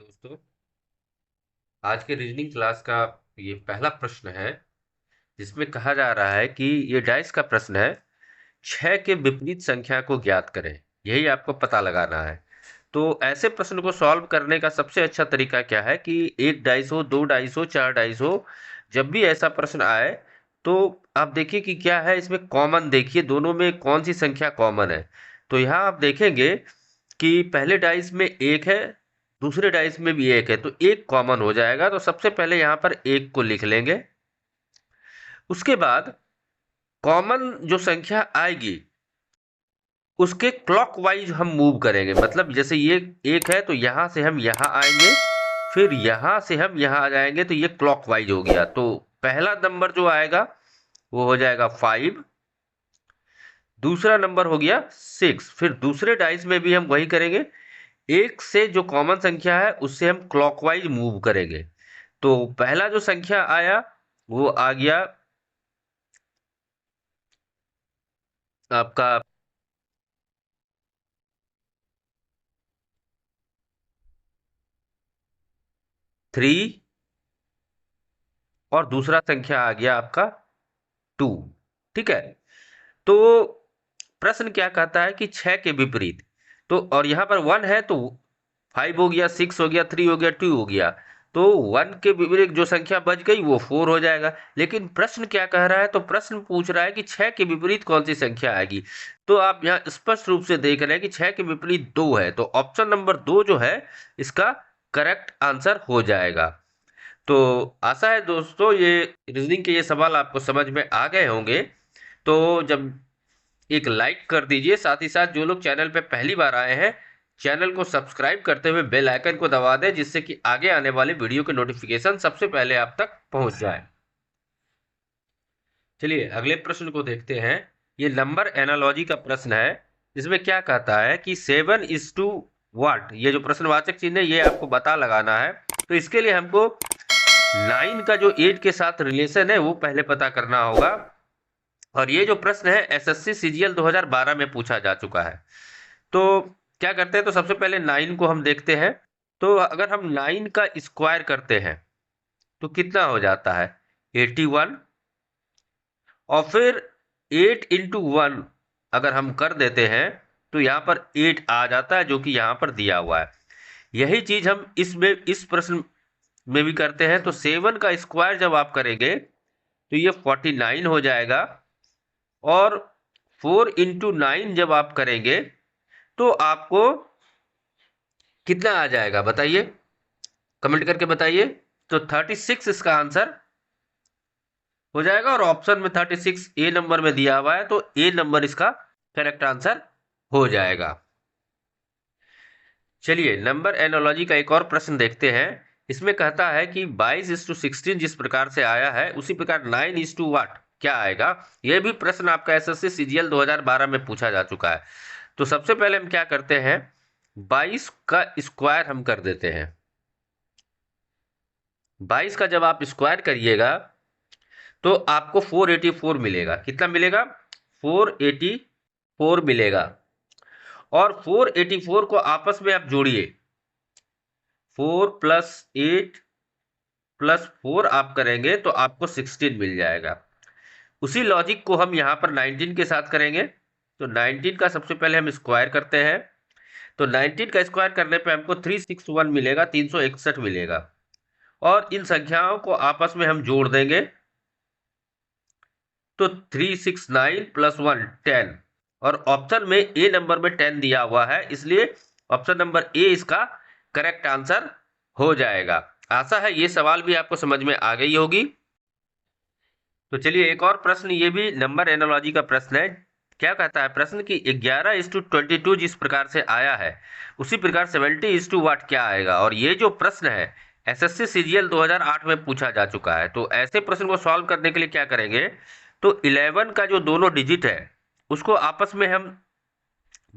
दोस्तों, आज के रीजनिंग क्लास का ये पहला प्रश्न है जिसमें कहा जा रहा है कि ये डाइस का प्रश्न है। 6 के विपरीत संख्या को ज्ञात करें। यही आपको पता लगाना है। तो ऐसे प्रश्न को सॉल्व करने का सबसे अच्छा तरीका क्या है कि एक डाइस हो, दो डाइस हो, चार डाइस हो। जब भी ऐसा प्रश्न आए तो आप देखिए कि क्या है इसमें कॉमन, देखिए दोनों में कौन सी संख्या कॉमन है। तो यहाँ आप देखेंगे कि पहले डाइस में एक है, दूसरे डाइस में भी एक है, तो एक कॉमन हो जाएगा। तो सबसे पहले यहाँ पर एक को लिख लेंगे। उसके बाद कॉमन जो संख्या आएगी उसके क्लॉकवाइज हम मूव करेंगे। मतलब जैसे ये एक है तो यहाँ से हम यहाँ आएंगे, फिर यहाँ से हम यहाँ आ जाएंगे, तो ये क्लॉकवाइज हो गया। तो पहला नंबर जो आएगा वो हो जाएगा 5, दूसरा नंबर हो गया 6। फिर दूसरे डाइस में भी हम वही करेंगे, एक से जो कॉमन संख्या है उससे हम क्लॉकवाइज मूव करेंगे। तो पहला जो संख्या आया वो आ गया आपका 3, और दूसरा संख्या आ गया आपका 2। ठीक है। तो प्रश्न क्या कहता है कि 6 के विपरीत, तो और यहाँ पर 1 है तो 5 हो गया, 6 हो गया, 3 हो गया, 2 हो गया। तो 1 के विपरीत जो संख्या बच गई वो 4 हो जाएगा। लेकिन प्रश्न क्या कह रहा है, तो प्रश्न पूछ रहा है कि 6 के विपरीत कौन सी संख्या आएगी। तो आप यहाँ स्पष्ट रूप से देख रहे हैं कि 6 के विपरीत 2 है, तो ऑप्शन नंबर 2 जो है इसका करेक्ट आंसर हो जाएगा। तो आशा है दोस्तों ये रीजनिंग के ये सवाल आपको समझ में आ गए होंगे। तो जब एक लाइक कर दीजिए, साथ ही साथ जो लोग चैनल पे पहली बार आए हैं चैनल को सब्सक्राइब करते हुए बेल आइकन को दबा दें, जिससे कि आगे आने वाले वीडियो के नोटिफिकेशन सबसे पहले आप तक पहुंच जाए। चलिए अगले प्रश्न को देखते हैं। ये नंबर एनालॉजी का प्रश्न है, इसमें क्या कहता है कि 7:what, ये जो प्रश्नवाचक चिन्ह है ये आपको पता लगाना है। तो इसके लिए हमको 9 का जो 8 के साथ रिलेशन है वो पहले पता करना होगा। और ये जो प्रश्न है एसएससी सीजीएल 2012 में पूछा जा चुका है। तो क्या करते हैं, तो सबसे पहले 9 को हम देखते हैं। तो अगर हम 9 का स्क्वायर करते हैं तो कितना हो जाता है, 81। और फिर 8 × 1 अगर हम कर देते हैं तो यहाँ पर 8 आ जाता है, जो कि यहाँ पर दिया हुआ है। यही चीज हम इस प्रश्न में भी करते हैं। तो 7 का स्क्वायर जब आप करेंगे तो ये 49 हो जाएगा। और 4 × 9 जब आप करेंगे तो आपको कितना आ जाएगा बताइए, कमेंट करके बताइए। तो 36 इसका आंसर हो जाएगा। और ऑप्शन में 36 ए नंबर में दिया हुआ है, तो ए नंबर इसका करेक्ट आंसर हो जाएगा। चलिए नंबर एनोलॉजी का एक और प्रश्न देखते हैं। इसमें कहता है कि 22:16 जिस प्रकार से आया है उसी प्रकार 9:what क्या आएगा। यह भी प्रश्न आपका एसएससी सीजीएल 2012 में पूछा जा चुका है। तो सबसे पहले हम क्या करते हैं, 22 का स्क्वायर हम कर देते हैं। 22 का जब आप स्क्वायर करिएगा तो आपको 484 मिलेगा। कितना मिलेगा, 484 मिलेगा। और 484 को आपस में आप जोड़िए, 4 + 8 + 4 आप करेंगे तो आपको 16 मिल जाएगा। उसी लॉजिक को हम यहाँ पर 19 के साथ करेंगे। तो 19 का सबसे पहले हम स्क्वायर करते हैं। तो 19 का स्क्वायर करने पे हमको 361 मिलेगा, 361 मिलेगा। और इन संख्याओं को आपस में हम जोड़ देंगे तो 369 + 1 10। और ऑप्शन में ए नंबर में 10 दिया हुआ है, इसलिए ऑप्शन नंबर ए इसका करेक्ट आंसर हो जाएगा। आशा है ये सवाल भी आपको समझ में आ गई होगी। तो चलिए एक और प्रश्न, ये भी नंबर एनालॉजी का प्रश्न है। क्या कहता है प्रश्न कि 11:22 जिस प्रकार से आया है उसी प्रकार 70:what क्या आएगा। और ये जो प्रश्न है एसएससी सीजीएल 2008 में पूछा जा चुका है। तो ऐसे प्रश्न को सॉल्व करने के लिए क्या करेंगे, तो 11 का जो दोनों डिजिट है उसको आपस में हम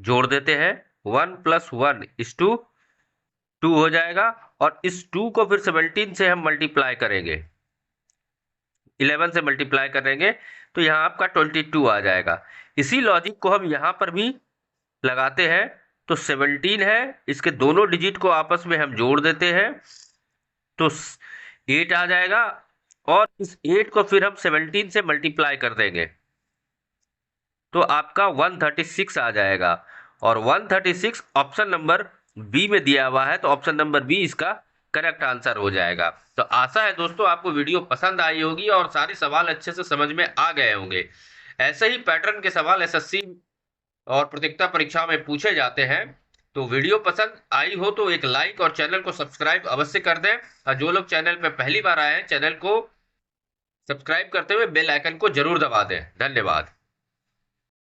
जोड़ देते हैं। 1 + 1 = 2 हो जाएगा। और इस 2 को फिर 17 से हम मल्टीप्लाई करेंगे, 11 से मल्टीप्लाई करेंगे तो यहाँ आपका 22 आ जाएगा। इसी लॉजिक को हम यहाँ पर भी लगाते हैं। तो 17 है, इसके दोनों डिजिट को आपस में हम जोड़ देते हैं तो 8 आ जाएगा, और इस 8 को फिर हम 17 से मल्टीप्लाई कर देंगे तो आपका 136 आ जाएगा। और 136 ऑप्शन नंबर बी में दिया हुआ है, तो ऑप्शन नंबर बी इसका करेक्ट आंसर हो जाएगा। तो आशा है दोस्तों आपको वीडियो पसंद आई होगी और सारे सवाल अच्छे से समझ में आ गए होंगे। ऐसे ही पैटर्न के सवाल एसएससी और प्रतियोगिता परीक्षा में पूछे जाते हैं। तो वीडियो पसंद आई हो तो एक लाइक और चैनल को सब्सक्राइब अवश्य कर दें, और जो लोग चैनल पर पहली बार आए हैं चैनल को सब्सक्राइब करते हुए बेल आइकन को जरूर दबा दें। धन्यवाद।